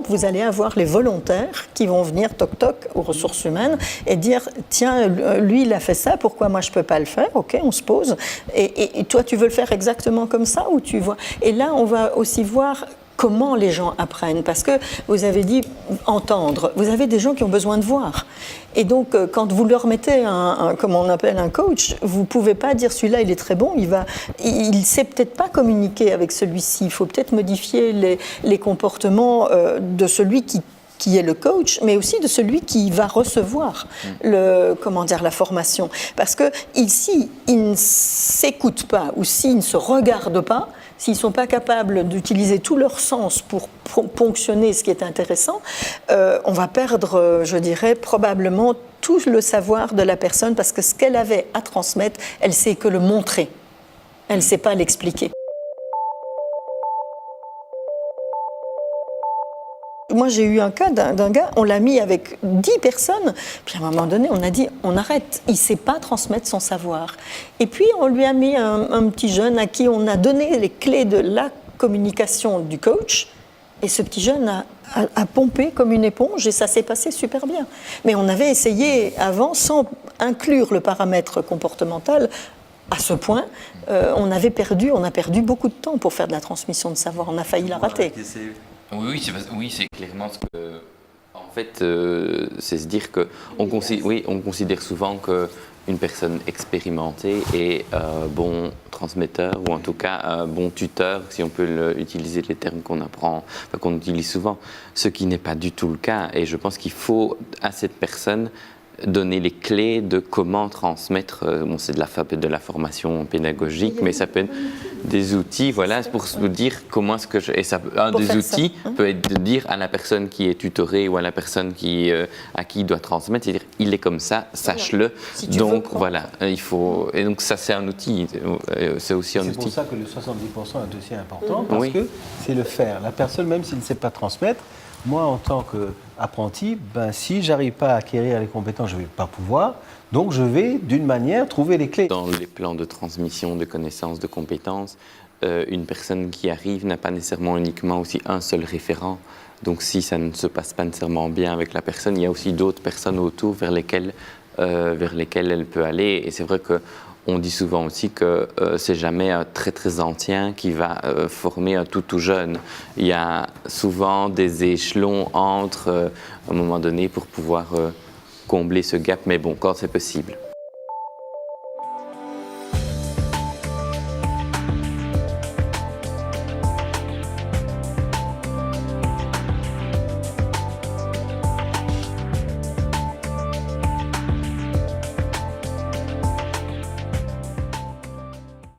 vous allez avoir les volontaires qui vont venir toc-toc aux ressources humaines et dire « Tiens, lui, il a fait ça, pourquoi moi je ne peux pas le faire ?» Ok, on se pose. Et toi, tu veux le faire exactement comme ça ou tu vois? Et là, on va aussi voir comment les gens apprennent, parce que vous avez dit entendre, vous avez des gens qui ont besoin de voir. Et donc, quand vous leur mettez comme on appelle un coach, vous ne pouvez pas dire celui-là, il est très bon, il ne sait peut-être pas communiquer avec celui-ci, il faut peut-être modifier les comportements de celui qui est le coach, mais aussi de celui qui va recevoir la formation. Parce que s'ils ne s'écoutent pas ou s'ils ne se regardent pas, s'ils ne sont pas capables d'utiliser tout leur sens pour ponctionner ce qui est intéressant, on va perdre, je dirais, probablement tout le savoir de la personne, parce que ce qu'elle avait à transmettre, elle ne sait que le montrer, elle ne sait pas l'expliquer. Moi, j'ai eu un cas d'un gars, on l'a mis avec 10 personnes, puis à un moment donné, on a dit, on arrête, il ne sait pas transmettre son savoir. Et puis, on lui a mis un petit jeune à qui on a donné les clés de la communication du coach, et ce petit jeune a pompé comme une éponge, et ça s'est passé super bien. Mais on avait essayé avant, sans inclure le paramètre comportemental, à ce point, on a perdu beaucoup de temps pour faire de la transmission de savoir, on a failli la rater. Oui, c'est clairement ce que... En fait, c'est se dire qu'on considère souvent qu'une personne expérimentée est bon transmetteur, ou en tout cas bon tuteur, si on peut utiliser les termes qu'on utilise souvent, ce qui n'est pas du tout le cas. Et je pense qu'il faut à cette personne donner les clés de comment transmettre, c'est de la formation pédagogique, mais ça peut être des outils, voilà, pour vous dire comment est-ce que un des outils peut être de dire à la personne qui est tutorée ou à la personne à qui il doit transmettre, c'est-à-dire il est comme ça, sache-le. Si donc voilà, il faut, et donc ça c'est un outil, c'est aussi un outil. C'est pour ça que le 70% est aussi important, parce que c'est le faire. La personne, même s'il ne sait pas transmettre, moi, en tant qu'apprenti, si je n'arrive pas à acquérir les compétences, je ne vais pas pouvoir. Donc, je vais, d'une manière, trouver les clés. Dans les plans de transmission de connaissances, de compétences, une personne qui arrive n'a pas nécessairement uniquement aussi un seul référent. Donc, si ça ne se passe pas nécessairement bien avec la personne, il y a aussi d'autres personnes autour vers lesquelles elle peut aller. Et c'est vrai que on dit souvent aussi que c'est jamais un très très ancien qui va former un tout jeune. Il y a souvent des échelons entre, à un moment donné, pour pouvoir combler ce gap, mais bon, quand c'est possible.